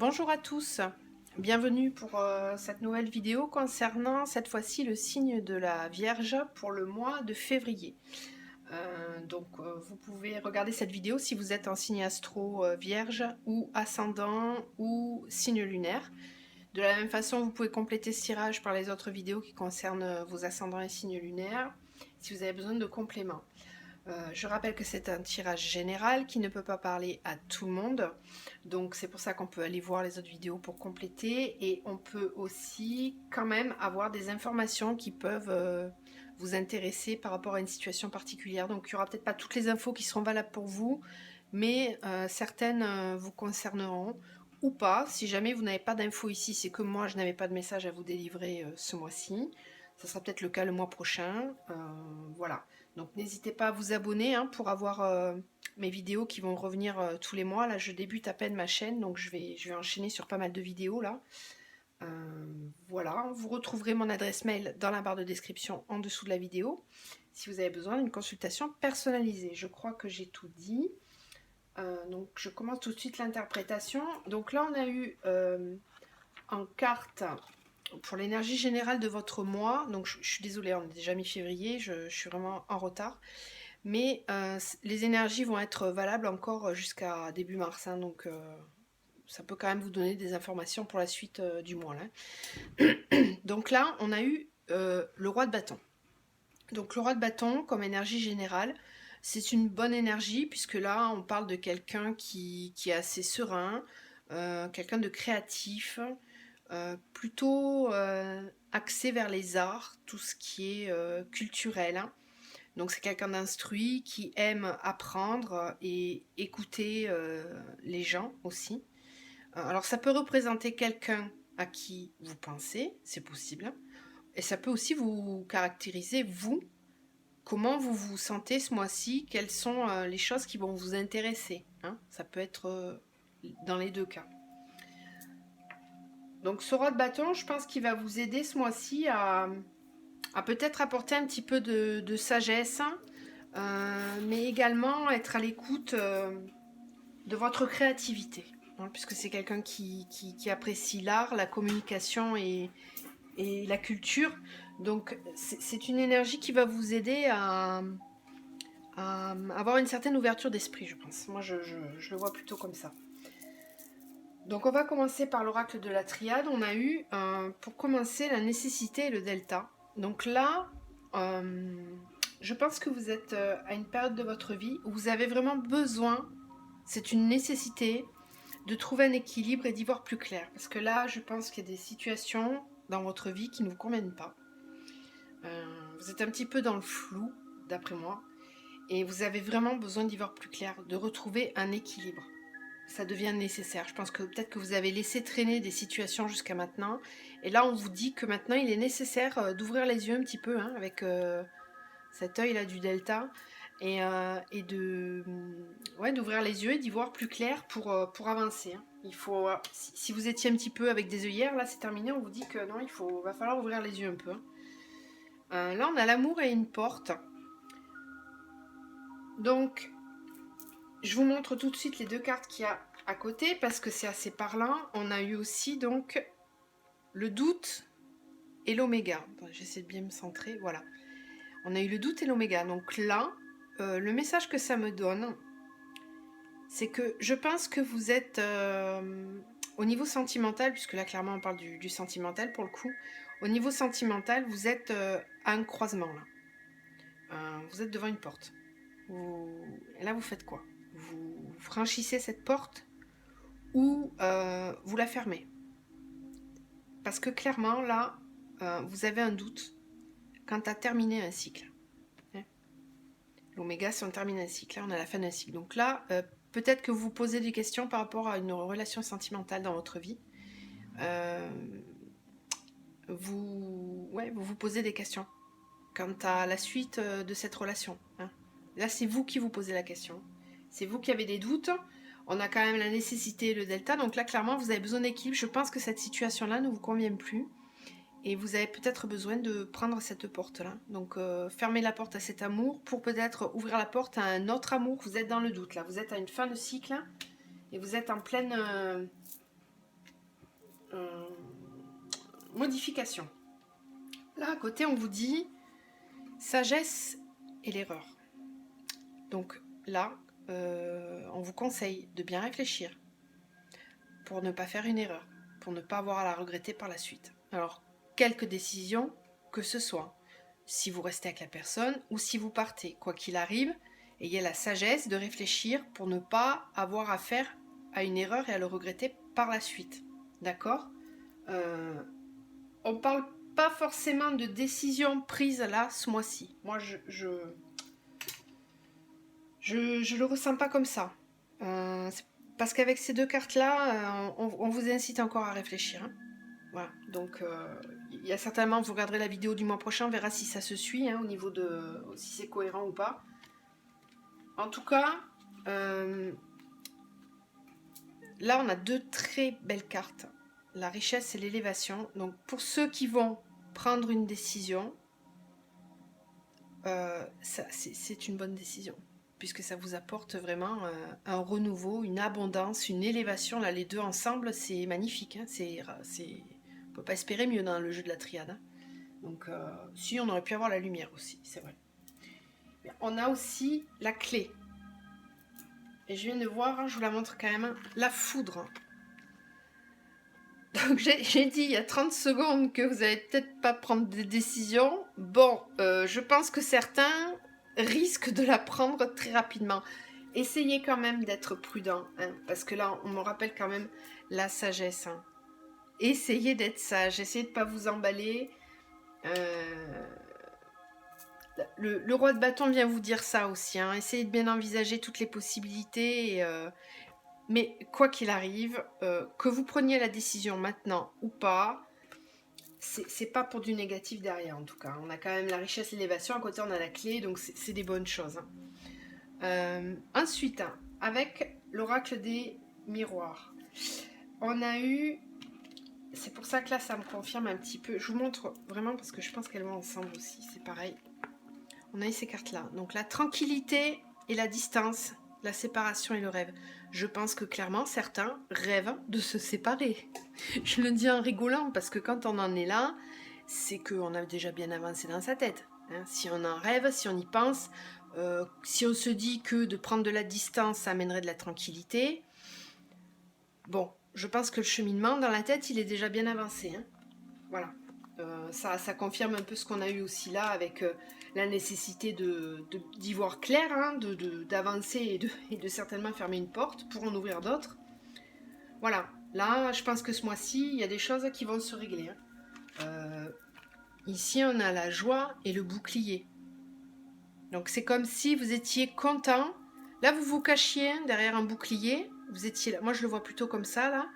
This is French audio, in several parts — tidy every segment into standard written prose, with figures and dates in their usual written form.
Bonjour à tous, bienvenue pour cette nouvelle vidéo concernant cette fois-ci le signe de la Vierge pour le mois de février. Vous pouvez regarder cette vidéo si vous êtes en signe astro Vierge ou ascendant ou signe lunaire. De la même façon, vous pouvez compléter ce tirage par les autres vidéos qui concernent vos ascendants et signes lunaires si vous avez besoin de compléments. Je rappelle que c'est un tirage général qui ne peut pas parler à tout le monde, donc c'est pour ça qu'on peut aller voir les autres vidéos pour compléter, et on peut aussi quand même avoir des informations qui peuvent vous intéresser par rapport à une situation particulière. Donc il n'y aura peut-être pas toutes les infos qui seront valables pour vous, mais certaines vous concerneront ou pas. Si jamais vous n'avez pas d'infos ici, c'est que moi je n'avais pas de message à vous délivrer ce mois-ci. Ça sera peut-être le cas le mois prochain. Voilà. Donc n'hésitez pas à vous abonner pour avoir mes vidéos qui vont revenir tous les mois. Là, je débute à peine ma chaîne, donc je vais enchaîner sur pas mal de vidéos là. Voilà, vous retrouverez mon adresse mail dans la barre de description en dessous de la vidéo si vous avez besoin d'une consultation personnalisée. Je crois que j'ai tout dit. Donc je commence tout de suite l'interprétation. Donc là, on a eu en carte pour l'énergie générale de votre mois. Donc je suis désolée, on est déjà mi-février, je suis vraiment en retard. Mais les énergies vont être valables encore jusqu'à début mars. Donc ça peut quand même vous donner des informations pour la suite du mois. Là. Donc là, on a eu le roi de bâton. Donc le roi de bâton, comme énergie générale, c'est une bonne énergie, puisque là, on parle de quelqu'un qui est assez serein, quelqu'un de créatif, plutôt axé vers les arts, tout ce qui est culturel. Donc c'est quelqu'un d'instruit qui aime apprendre et écouter les gens aussi. Alors ça peut représenter quelqu'un à qui vous pensez, c'est possible. Et ça peut aussi vous caractériser, vous, comment vous vous sentez ce mois-ci, quelles sont les choses qui vont vous intéresser. Ça peut être dans les deux cas. Donc ce roi de bâton, je pense qu'il va vous aider ce mois-ci à peut-être apporter un petit peu de sagesse, mais également être à l'écoute de votre créativité, puisque c'est quelqu'un qui apprécie l'art, la communication et la culture. Donc c'est une énergie qui va vous aider à avoir une certaine ouverture d'esprit, je pense. Moi, je le vois plutôt comme ça. Donc on va commencer par l'oracle de la triade. On a eu, pour commencer, la nécessité et le delta. Donc là, je pense que vous êtes à une période de votre vie où vous avez vraiment besoin, c'est une nécessité, de trouver un équilibre et d'y voir plus clair. Parce que là, je pense qu'il y a des situations dans votre vie qui ne vous conviennent pas. Vous êtes un petit peu dans le flou, d'après moi, et vous avez vraiment besoin d'y voir plus clair, de retrouver un équilibre. Ça devient nécessaire. Je pense que peut-être que vous avez laissé traîner des situations jusqu'à maintenant, et là on vous dit que maintenant il est nécessaire d'ouvrir les yeux un petit peu, avec cet œil là du delta, et d'ouvrir les yeux et d'y voir plus clair pour avancer. Il faut, si vous étiez un petit peu avec des œillères, là c'est terminé, on vous dit que non, va falloir ouvrir les yeux un peu. Là on a l'amour et une porte. Donc je vous montre tout de suite les deux cartes qu'il y a à côté parce que c'est assez parlant. On a eu aussi donc le doute et l'oméga. J'essaie de bien me centrer, voilà. On a eu le doute et l'oméga. Donc là, le message que ça me donne, c'est que je pense que vous êtes au niveau sentimental, puisque là clairement on parle du sentimental pour le coup. Au niveau sentimental, vous êtes à un croisement là. Vous êtes devant une porte. Et là vous faites quoi? Vous franchissez cette porte ou vous la fermez. Parce que clairement, là, vous avez un doute quant à terminer un cycle. L'oméga, c'est on termine un cycle. Là, on a la fin d'un cycle. Donc là, peut-être que vous vous posez des questions par rapport à une relation sentimentale dans votre vie. Vous vous posez des questions quant à la suite de cette relation. Là, c'est vous qui vous posez la question. C'est vous qui avez des doutes. On a quand même la nécessité et le delta. Donc là, clairement, vous avez besoin d'équilibre. Je pense que cette situation-là ne vous convient plus. Et vous avez peut-être besoin de prendre cette porte-là. Donc, fermez la porte à cet amour pour peut-être ouvrir la porte à un autre amour. Vous êtes dans le doute, là. Vous êtes à une fin de cycle. Et vous êtes en pleine modification. Là, à côté, on vous dit sagesse et l'erreur. Donc là, on vous conseille de bien réfléchir pour ne pas faire une erreur, pour ne pas avoir à la regretter par la suite. Alors, quelques décisions que ce soit, si vous restez avec la personne ou si vous partez, quoi qu'il arrive, ayez la sagesse de réfléchir pour ne pas avoir affaire à une erreur et à le regretter par la suite. D'accord ? On parle pas forcément de décision prise là ce mois-ci. Moi, je le ressens pas comme ça. Parce qu'avec ces deux cartes-là, on vous incite encore à réfléchir. Hein. Voilà. Donc, il y a certainement, vous regarderez la vidéo du mois prochain, on verra si ça se suit, hein, au niveau de si c'est cohérent ou pas. En tout cas, là, on a deux très belles cartes. La richesse et l'élévation. Donc, pour ceux qui vont prendre une décision, c'est une bonne décision. Puisque ça vous apporte vraiment un renouveau, une abondance, une élévation. Là, les deux ensemble, c'est magnifique. Hein. On ne peut pas espérer mieux dans le jeu de la triade. Hein. Donc, si, on aurait pu avoir la lumière aussi, c'est vrai. Mais on a aussi la clé. Et je viens de voir, hein, je vous la montre quand même, la foudre. Donc, j'ai dit il y a 30 secondes que vous n'allez peut-être pas prendre des décisions. Bon, je pense que certains risquent de la prendre très rapidement. Essayez quand même d'être prudent, hein, parce que là, on me rappelle quand même la sagesse. Hein. Essayez d'être sage, essayez de ne pas vous emballer. Le roi de bâton vient vous dire ça aussi. Hein. Essayez de bien envisager toutes les possibilités. Mais quoi qu'il arrive, que vous preniez la décision maintenant ou pas, c'est pas pour du négatif derrière en tout cas. On a quand même la richesse, l'élévation, à côté on a la clé, donc c'est des bonnes choses. Hein. Ensuite, avec l'oracle des miroirs, on a eu... C'est pour ça que là ça me confirme un petit peu. Je vous montre vraiment parce que je pense qu'elles vont ensemble aussi, c'est pareil. On a eu ces cartes-là. Donc la tranquillité et la distance, la séparation et le rêve. Je pense que clairement, certains rêvent de se séparer. Je le dis en rigolant, parce que quand on en est là, c'est qu'on a déjà bien avancé dans sa tête. Hein. Si on en rêve, si on y pense, si on se dit que de prendre de la distance, ça amènerait de la tranquillité, bon, je pense que le cheminement dans la tête, il est déjà bien avancé. Hein. Voilà. Ça confirme un peu ce qu'on a eu aussi là avec la nécessité d'y voir clair, hein, d'avancer et de certainement fermer une porte pour en ouvrir d'autres. Voilà, là je pense que ce mois-ci il y a des choses qui vont se régler. Hein. Ici on a la joie et le bouclier. Donc c'est comme si vous étiez content. Là vous vous cachiez derrière un bouclier. Vous étiez là. Moi je le vois plutôt comme ça là.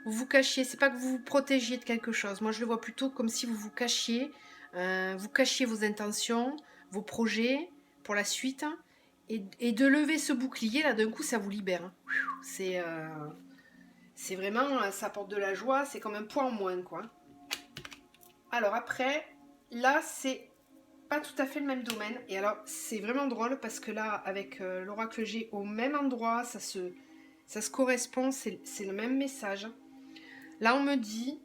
Vous vous cachiez, c'est pas que vous vous protégiez de quelque chose. Moi, je le vois plutôt comme si vous cachiez vos intentions, vos projets pour la suite. Et de lever ce bouclier, là, d'un coup, ça vous libère. Hein. C'est vraiment, ça apporte de la joie, c'est comme un poids en moins, quoi. Alors après, là, c'est pas tout à fait le même domaine. Et alors, c'est vraiment drôle parce que là, avec l'oracle G au même endroit, ça se correspond, c'est le même message. Là, on me dit,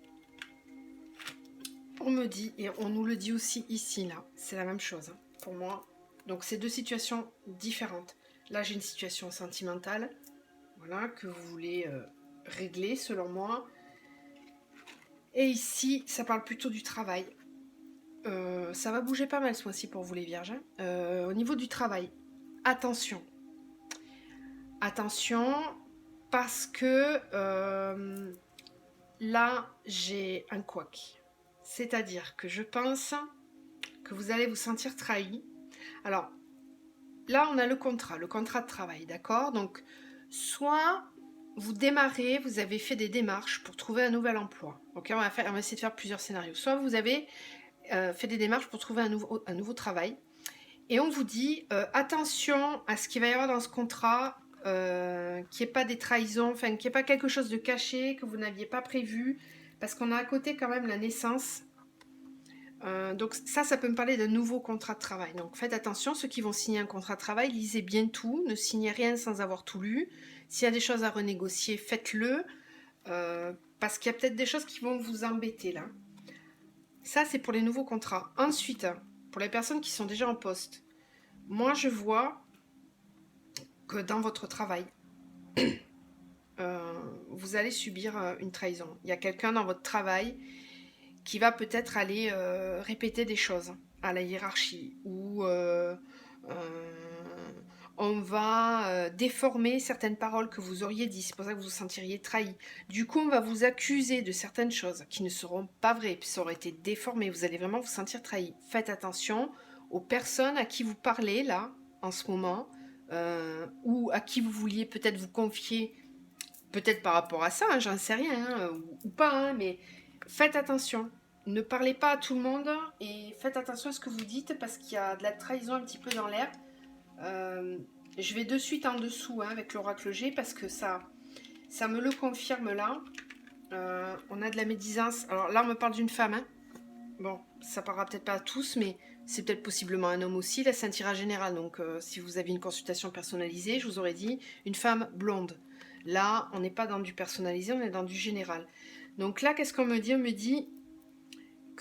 et on nous le dit aussi ici, là, c'est la même chose hein, pour moi. Donc, c'est deux situations différentes. Là, j'ai une situation sentimentale, voilà, que vous voulez régler, selon moi. Et ici, ça parle plutôt du travail. Ça va bouger pas mal ce mois-ci pour vous, les vierges. Hein. Au niveau du travail, attention. Attention, parce que... là, j'ai un couac. C'est-à-dire que je pense que vous allez vous sentir trahi. Alors, là, on a le contrat de travail, d'accord? Donc, soit vous démarrez, vous avez fait des démarches pour trouver un nouvel emploi. Ok, on va essayer de faire plusieurs scénarios. Soit vous avez fait des démarches pour trouver un nouveau travail. Et on vous dit, attention à ce qu'il va y avoir dans ce contrat, qu'il n'y ait pas des trahisons, enfin qu'il n'y ait pas quelque chose de caché que vous n'aviez pas prévu, parce qu'on a à côté quand même la naissance. Donc ça peut me parler d'un nouveau contrat de travail. Donc faites attention, ceux qui vont signer un contrat de travail, lisez bien tout, ne signez rien sans avoir tout lu. S'il y a des choses à renégocier, faites-le. parce qu'il y a peut-être des choses qui vont vous embêter là. Ça, c'est pour les nouveaux contrats. Ensuite, pour les personnes qui sont déjà en poste, moi, je vois que dans votre travail, vous allez subir une trahison. Il y a quelqu'un dans votre travail qui va peut-être aller répéter des choses à la hiérarchie ou on va déformer certaines paroles que vous auriez dites. C'est pour ça que vous vous sentiriez trahi. Du coup, on va vous accuser de certaines choses qui ne seront pas vraies, puis ça aurait été déformé. Vous allez vraiment vous sentir trahi. Faites attention aux personnes à qui vous parlez là, en ce moment, ou à qui vous vouliez peut-être vous confier, peut-être par rapport à ça, hein, j'en sais rien, hein, ou pas, hein, mais faites attention. Ne parlez pas à tout le monde et faites attention à ce que vous dites parce qu'il y a de la trahison un petit peu dans l'air. Je vais de suite en dessous hein, avec l'oracle G parce que ça me le confirme là. On a de la médisance. Alors là, on me parle d'une femme. Hein. Bon, ça parlera peut-être pas à tous, mais c'est peut-être possiblement un homme aussi. Là, c'est un tirage général. Donc, si vous avez une consultation personnalisée, je vous aurais dit une femme blonde. Là, on n'est pas dans du personnalisé, on est dans du général. Donc là, qu'est-ce qu'on me dit? On me dit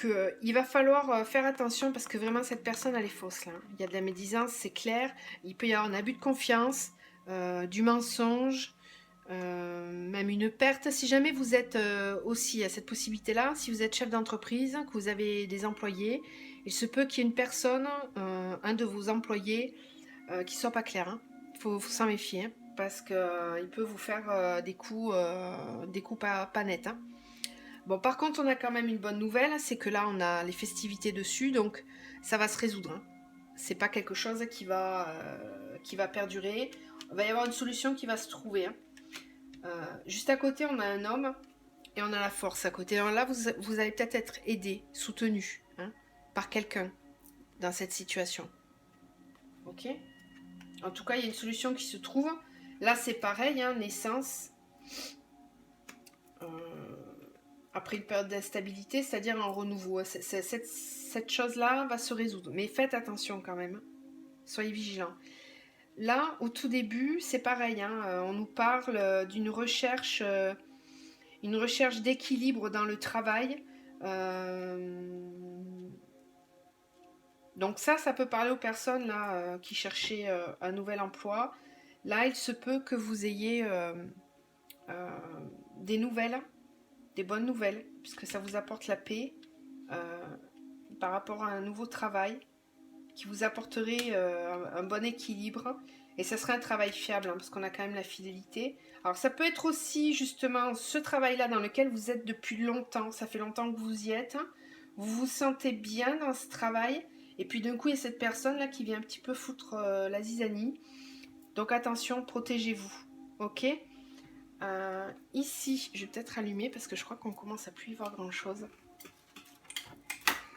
qu'il va falloir faire attention parce que vraiment cette personne elle est fausse là. Il y a de la médisance, c'est clair. Il peut y avoir un abus de confiance, du mensonge, même une perte. Si jamais vous êtes aussi à cette possibilité là, si vous êtes chef d'entreprise, que vous avez des employés, il se peut qu'il y ait une personne, un de vos employés qui soit pas clair. Hein. Faut s'en méfier hein, parce qu'il peut vous faire des coups pas nets. Hein. Bon, par contre, on a quand même une bonne nouvelle, c'est que là, on a les festivités dessus, donc ça va se résoudre. Hein. C'est pas quelque chose qui va perdurer. Il va y avoir une solution qui va se trouver. Hein. Juste à côté, on a un homme et on a la force à côté. Alors là, vous allez peut-être être aidé, soutenu hein, par quelqu'un dans cette situation. Ok? En tout cas, il y a une solution qui se trouve. Là, c'est pareil, hein, naissance. Après une période d'instabilité, c'est-à-dire un renouveau. Cette chose-là va se résoudre. Mais faites attention quand même. Soyez vigilants. Là, au tout début, c'est pareil. Hein, on nous parle d'une recherche d'équilibre dans le travail. Donc ça peut parler aux personnes là, qui cherchaient un nouvel emploi. Là, il se peut que vous ayez des nouvelles, des bonnes nouvelles, puisque ça vous apporte la paix par rapport à un nouveau travail qui vous apporterait un bon équilibre. Et ça serait un travail fiable, hein, parce qu'on a quand même la fidélité. Alors ça peut être aussi justement ce travail-là dans lequel vous êtes depuis longtemps. Ça fait longtemps que vous y êtes. Hein. Vous vous sentez bien dans ce travail. Et puis d'un coup, il y a cette personne-là qui vient un petit peu foutre la zizanie. Donc attention, protégez-vous. Ok ? Ici, je vais peut-être allumer parce que je crois qu'on commence à plus y voir grand-chose.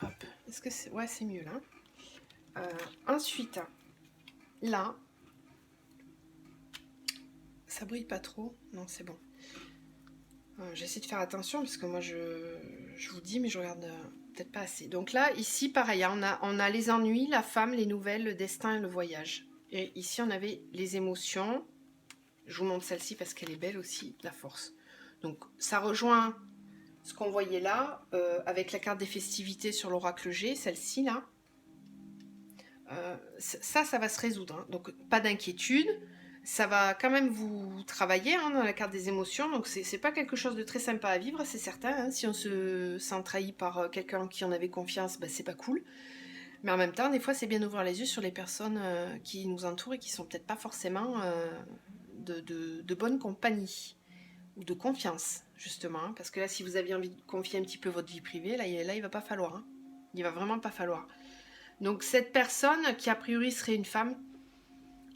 Hop. Est-ce que c'est... Ouais, c'est mieux là. Ensuite, là, ça brille pas trop. Non, c'est bon. J'essaie de faire attention parce que moi, je vous dis, mais je regarde peut-être pas assez. Donc là, ici, pareil, hein, on a les ennuis, la femme, les nouvelles, le destin et le voyage. Et ici, on avait les émotions. Je vous montre celle-ci parce qu'elle est belle aussi, la force. Donc, ça rejoint ce qu'on voyait là, avec la carte des festivités sur l'oracle G, celle-ci là. Ça va se résoudre. Hein. Donc, pas d'inquiétude. Ça va quand même vous travailler hein, dans la carte des émotions. Donc, c'est pas quelque chose de très sympa à vivre, c'est certain. Hein. Si on se sent trahi par quelqu'un en qui on avait confiance, bah, c'est pas cool. Mais en même temps, des fois, c'est bien d'ouvrir les yeux sur les personnes qui nous entourent et qui sont peut-être pas forcément de bonne compagnie ou de confiance, justement. Hein. Parce que là, si vous aviez envie de confier un petit peu votre vie privée, là il va pas falloir. Hein. Il va vraiment pas falloir. Donc, cette personne qui, a priori, serait une femme,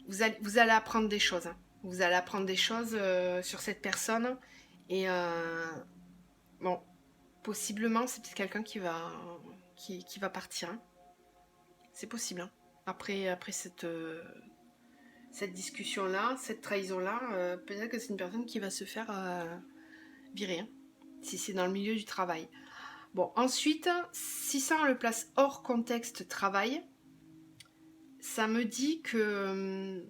vous allez apprendre des choses. Hein. Vous allez apprendre des choses sur cette personne. Et, bon, possiblement, c'est peut-être quelqu'un qui va partir. Hein. C'est possible. Hein. Après cette discussion-là, cette trahison-là, peut-être que c'est une personne qui va se faire virer. Hein, si c'est dans le milieu du travail. Bon, ensuite, si ça on le place hors contexte travail, ça me dit que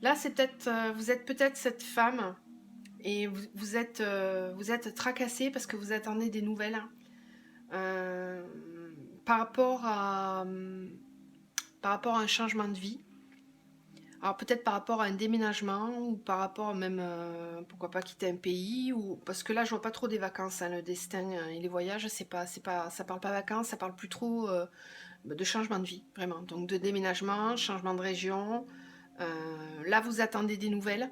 Là, c'est peut-être, vous êtes peut-être cette femme et vous êtes tracassé parce que vous attendez des nouvelles, hein, par rapport à un changement de vie. Alors peut-être par rapport à un déménagement ou par rapport même, pourquoi pas quitter un pays, ou parce que là je vois pas trop des vacances, hein, le destin et les voyages, ça parle pas vacances, ça parle plus trop de changement de vie, vraiment. Donc de déménagement, changement de région. Là vous attendez des nouvelles.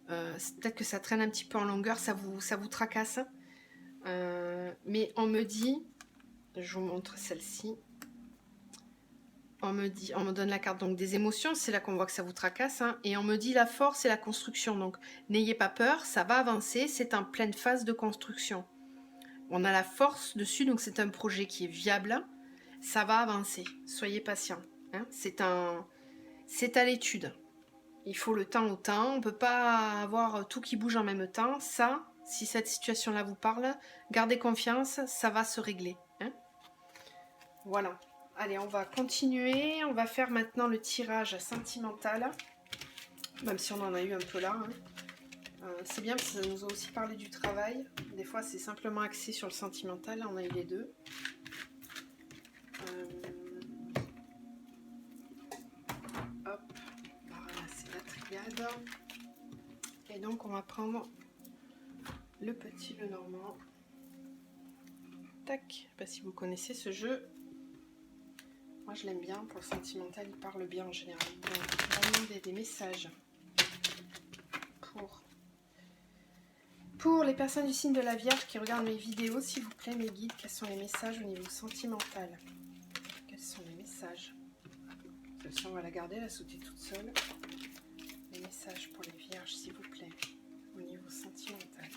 Peut-être que ça traîne un petit peu en longueur, ça vous tracasse. Mais on me dit, je vous montre celle-ci. On me donne la carte donc des émotions, c'est là qu'on voit que ça vous tracasse, hein, et on me dit la force et la construction. Donc n'ayez pas peur, ça va avancer, c'est en pleine phase de construction. On a la force dessus, donc c'est un projet qui est viable, ça va avancer. Soyez patient, hein, c'est à l'étude. Il faut le temps au temps, on ne peut pas avoir tout qui bouge en même temps. Ça, si cette situation-là vous parle, gardez confiance, ça va se régler, hein. Voilà. Allez, on va continuer. On va faire maintenant le tirage sentimental. Même si on en a eu un peu là, hein. C'est bien parce que ça nous a aussi parlé du travail. Des fois, c'est simplement axé sur le sentimental. Là, on a eu les deux. Hop. Voilà, c'est la triade. Et donc, on va prendre le petit, le normand. Tac. Je sais pas si vous connaissez ce jeu. Moi, je l'aime bien. Pour le sentimental, il parle bien en général. Donc, on va demander des messages pour les personnes du signe de la Vierge qui regardent mes vidéos, s'il vous plaît, mes guides, quels sont les messages au niveau sentimental? Quels sont les messages? Celle-ci, on va la garder, la sauter toute seule. Les messages pour les Vierges, s'il vous plaît, au niveau sentimental,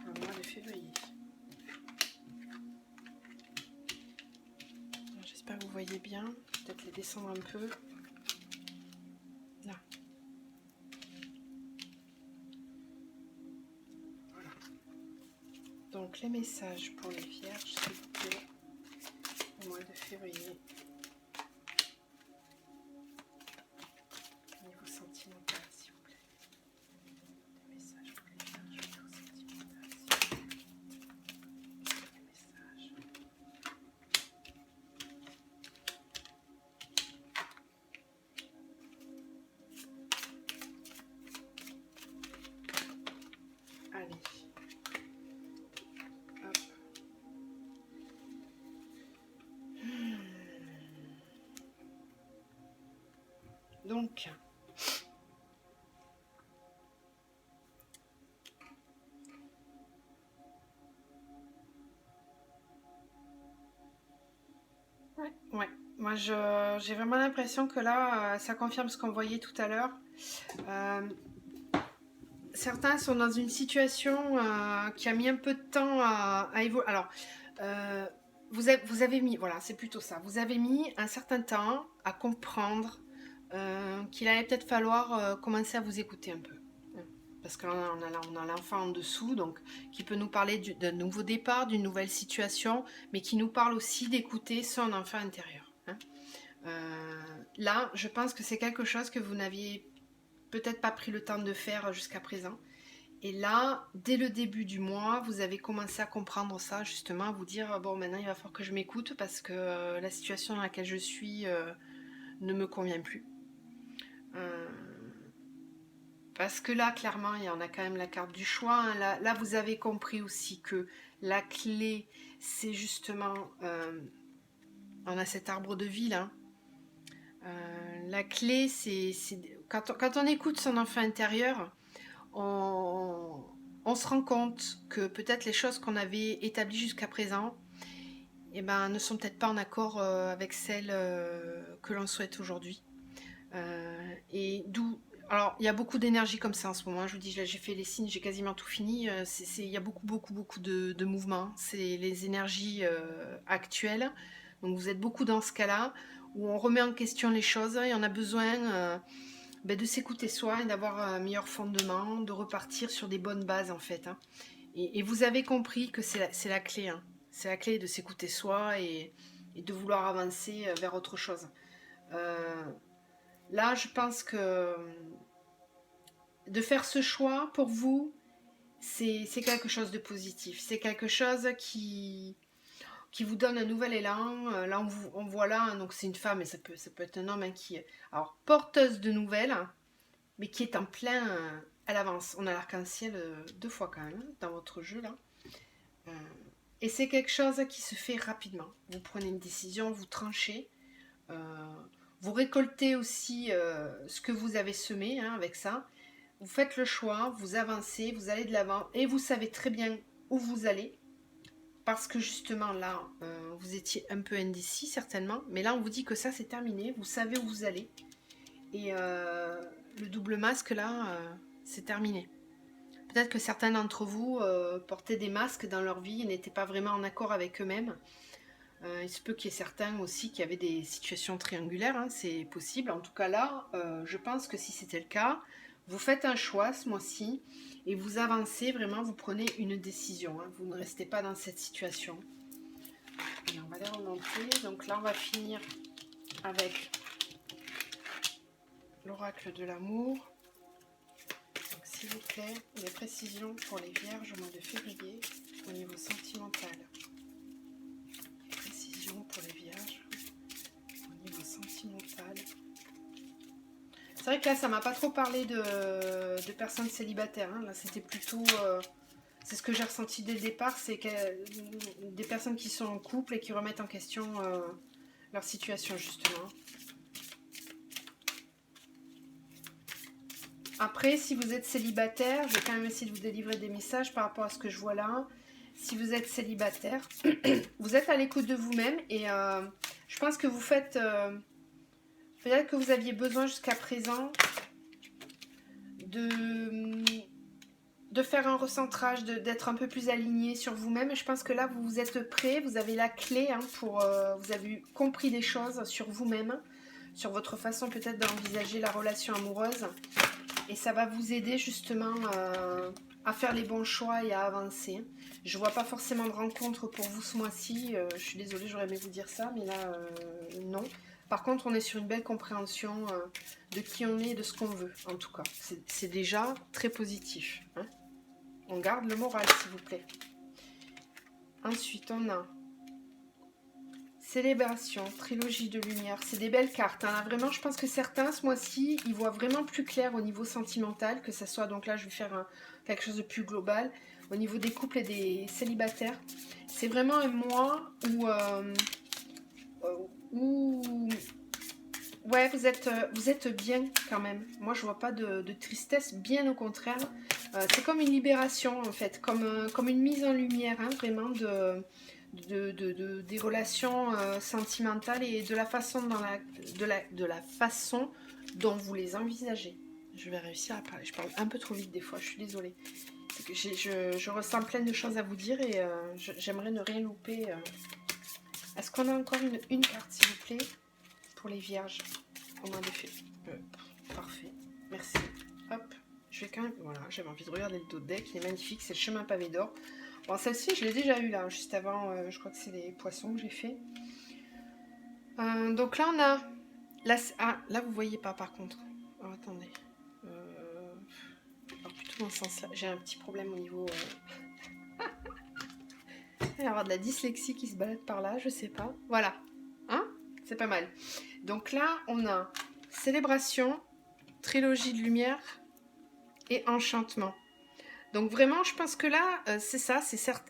pour le mois de février. J'espère que vous voyez bien. Peut-être les descendre un peu. Là. Voilà. Donc les messages pour les Vierges, s'il vous plaît, au mois de février. Au niveau sentimental, s'il vous plaît. Des messages pour les Vierges, au niveau sentimental, s'il vous plaît. Des messages. Allez. Hop. Donc, ouais. Moi j'ai vraiment l'impression que là, ça confirme ce qu'on voyait tout à l'heure. Certains sont dans une situation qui a mis un peu de temps à évoluer. Alors, vous avez mis, voilà, c'est plutôt ça. Vous avez mis un certain temps à comprendre qu'il allait peut-être falloir commencer à vous écouter un peu. Parce qu'on a l'enfant en dessous, donc qui peut nous parler d'un nouveau départ, d'une nouvelle situation, mais qui nous parle aussi d'écouter son enfant intérieur, hein. Là, je pense que c'est quelque chose que vous n'aviez peut-être pas pris le temps de faire jusqu'à présent. Et là, dès le début du mois, vous avez commencé à comprendre ça, justement, à vous dire, bon, maintenant, il va falloir que je m'écoute parce que la situation dans laquelle je suis ne me convient plus. Parce que là, clairement, il y en a quand même la carte du choix, hein. Là, vous avez compris aussi que la clé, c'est justement... on a cet arbre de vie, là. La clé, c'est... Quand on écoute son enfant intérieur, on se rend compte que peut-être les choses qu'on avait établies jusqu'à présent ne sont peut-être pas en accord avec celles que l'on souhaite aujourd'hui. Et d'où... Alors, il y a beaucoup d'énergie comme ça en ce moment. Je vous dis, j'ai fait les signes, j'ai quasiment tout fini. Il y a beaucoup de mouvements. C'est les énergies actuelles. Donc, vous êtes beaucoup dans ce cas-là où on remet en question les choses et on a besoin de s'écouter soi et d'avoir un meilleur fondement, de repartir sur des bonnes bases en fait, hein. Et vous avez compris que c'est la clé, hein. C'est la clé de s'écouter soi et de vouloir avancer vers autre chose. Là, je pense que de faire ce choix pour vous, c'est quelque chose de positif. C'est quelque chose qui vous donne un nouvel élan. Là, on voit là, hein, donc c'est une femme, et ça peut être un homme hein, qui est alors, porteuse de nouvelles, mais qui est en plein à l'avance. On a l'arc-en-ciel 2 fois quand même hein, dans votre jeu là. Et c'est quelque chose qui se fait rapidement. Vous prenez une décision, vous tranchez. Vous récoltez aussi ce que vous avez semé hein, avec ça. Vous faites le choix, vous avancez, vous allez de l'avant et vous savez très bien où vous allez. Parce que justement là, vous étiez un peu indécis certainement. Mais là, on vous dit que ça, c'est terminé. Vous savez où vous allez. Et le double masque là, c'est terminé. Peut-être que certains d'entre vous portaient des masques dans leur vie et n'étaient pas vraiment en accord avec eux-mêmes. Il se peut qu'il y ait certains aussi qui avaient des situations triangulaires, hein, c'est possible. En tout cas là, je pense que si c'était le cas, vous faites un choix ce mois-ci et vous avancez vraiment, vous prenez une décision. Hein, vous ne restez pas dans cette situation. Et on va les remonter. Donc là, on va finir avec l'oracle de l'amour. Donc s'il vous plaît, des précisions pour les vierges au mois de février au niveau sentimental. Pour les vierges au niveau sentimental. C'est vrai que là ça m'a pas trop parlé de personnes célibataires hein. Là c'était plutôt c'est ce que j'ai ressenti dès le départ, c'est des personnes qui sont en couple et qui remettent en question leur situation justement. Après si vous êtes célibataire, je vais quand même essayer de vous délivrer des messages par rapport à ce que je vois là. Si vous êtes célibataire, vous êtes à l'écoute de vous-même et je pense que vous faites... peut-être que vous aviez besoin jusqu'à présent de faire un recentrage, d'être un peu plus aligné sur vous-même. Et je pense que là, vous êtes prêt, vous avez la clé hein, pour... vous avez compris des choses sur vous-même, sur votre façon peut-être d'envisager la relation amoureuse. Et ça va vous aider justement à faire les bons choix et à avancer. Je vois pas forcément de rencontre pour vous ce mois-ci. Je suis désolée, j'aurais aimé vous dire ça, mais là, non. Par contre, on est sur une belle compréhension de qui on est et de ce qu'on veut, en tout cas. C'est déjà très positif. Hein. On garde le moral, s'il vous plaît. Ensuite, on a Célébration, Trilogie de lumière. C'est des belles cartes. Hein. Là, vraiment, je pense que certains, ce mois-ci, ils voient vraiment plus clair au niveau sentimental, que ça soit, donc là, je vais faire quelque chose de plus global, au niveau des couples et des célibataires. C'est vraiment un mois où ouais, vous êtes bien quand même. Moi, je vois pas de tristesse, bien au contraire. C'est comme une libération, en fait, comme une mise en lumière, hein, vraiment, des relations sentimentales et de la façon, de la façon dont vous les envisagez. Je vais réussir à parler. Je parle un peu trop vite des fois, je suis désolée. C'est que je ressens plein de choses à vous dire et j'aimerais ne rien louper. Est-ce qu'on a encore une carte, s'il vous plaît, pour les vierges au mois de février? Parfait, merci. Hop, je vais quand même... Voilà, j'avais envie de regarder le dos de deck, il est magnifique, c'est le chemin pavé d'or. Bon, celle-ci, je l'ai déjà eu là, juste avant, je crois que c'est les poissons que j'ai fait. Donc là, on a... Ah, là, vous voyez pas par contre. Oh, attendez. Alors, plutôt dans ce sens-là. J'ai un petit problème au niveau... Il va y avoir de la dyslexie qui se balade par là, je sais pas. Voilà. Hein? C'est pas mal. Donc là, on a Célébration, Trilogie de lumière et Enchantement. Donc vraiment, je pense que là, c'est ça.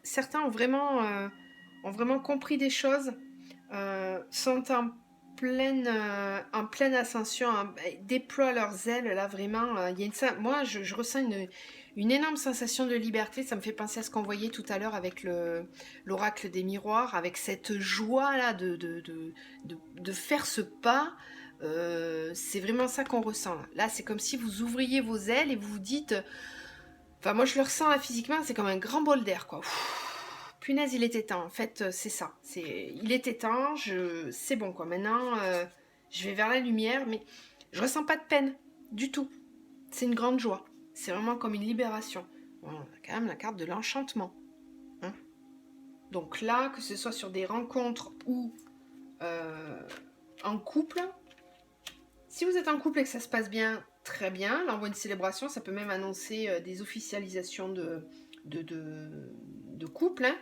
Certains ont vraiment compris des choses, sont en pleine ascension, hein, déploient leurs ailes. Là, vraiment, il y a moi, je ressens une énorme sensation de liberté. Ça me fait penser à ce qu'on voyait tout à l'heure avec l'oracle des miroirs, avec cette joie-là de faire ce pas. C'est vraiment ça qu'on ressent. Là, c'est comme si vous ouvriez vos ailes et vous vous dites... Enfin, moi, je le ressens là physiquement, c'est comme un grand bol d'air, quoi. Punaise, il était temps. En fait, c'est ça. Il était temps, c'est bon, quoi. Maintenant, je vais vers la lumière, mais je ressens pas de peine du tout. C'est une grande joie. C'est vraiment comme une libération. Bon, on a quand même la carte de l'enchantement. Hein. Donc là, que ce soit sur des rencontres ou en couple, si vous êtes en couple et que ça se passe bien, très bien. L'envoi d'une célébration, ça peut même annoncer des officialisations de couple. Hein.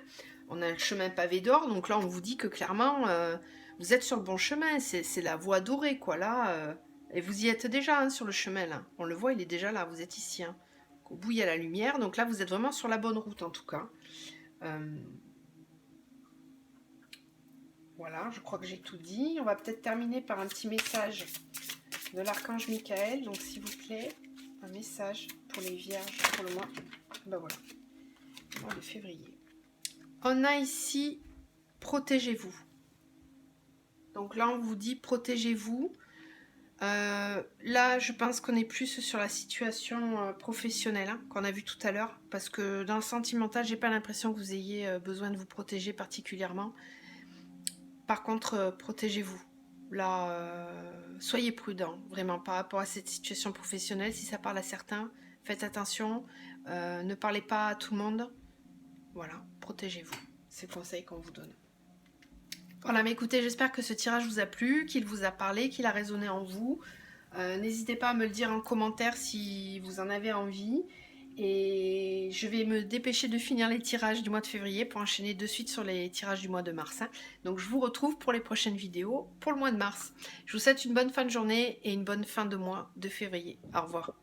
On a le chemin pavé d'or, donc là on vous dit que clairement vous êtes sur le bon chemin, c'est la voie dorée quoi là, et vous y êtes déjà hein, sur le chemin là, on le voit il est déjà là, vous êtes ici, hein. Au bout il y a la lumière, donc là vous êtes vraiment sur la bonne route en tout cas. Voilà, je crois que j'ai tout dit, on va peut-être terminer par un petit message de l'archange Michael, donc s'il vous plaît, un message pour les vierges pour le mois, ben voilà, le mois de février. On a ici, protégez-vous. Donc là, on vous dit, protégez-vous. Là, je pense qu'on est plus sur la situation professionnelle hein, qu'on a vu tout à l'heure. Parce que dans le sentimental, j'ai pas l'impression que vous ayez besoin de vous protéger particulièrement. Par contre, protégez-vous. Là, soyez prudents, vraiment, par rapport à cette situation professionnelle. Si ça parle à certains, faites attention. Ne parlez pas à tout le monde. Voilà, protégez-vous. C'est le conseil qu'on vous donne. Voilà, mais écoutez, j'espère que ce tirage vous a plu, qu'il vous a parlé, qu'il a résonné en vous. N'hésitez pas à me le dire en commentaire si vous en avez envie. Et je vais me dépêcher de finir les tirages du mois de février pour enchaîner de suite sur les tirages du mois de mars. Hein. Donc je vous retrouve pour les prochaines vidéos pour le mois de mars. Je vous souhaite une bonne fin de journée et une bonne fin de mois de février. Au revoir.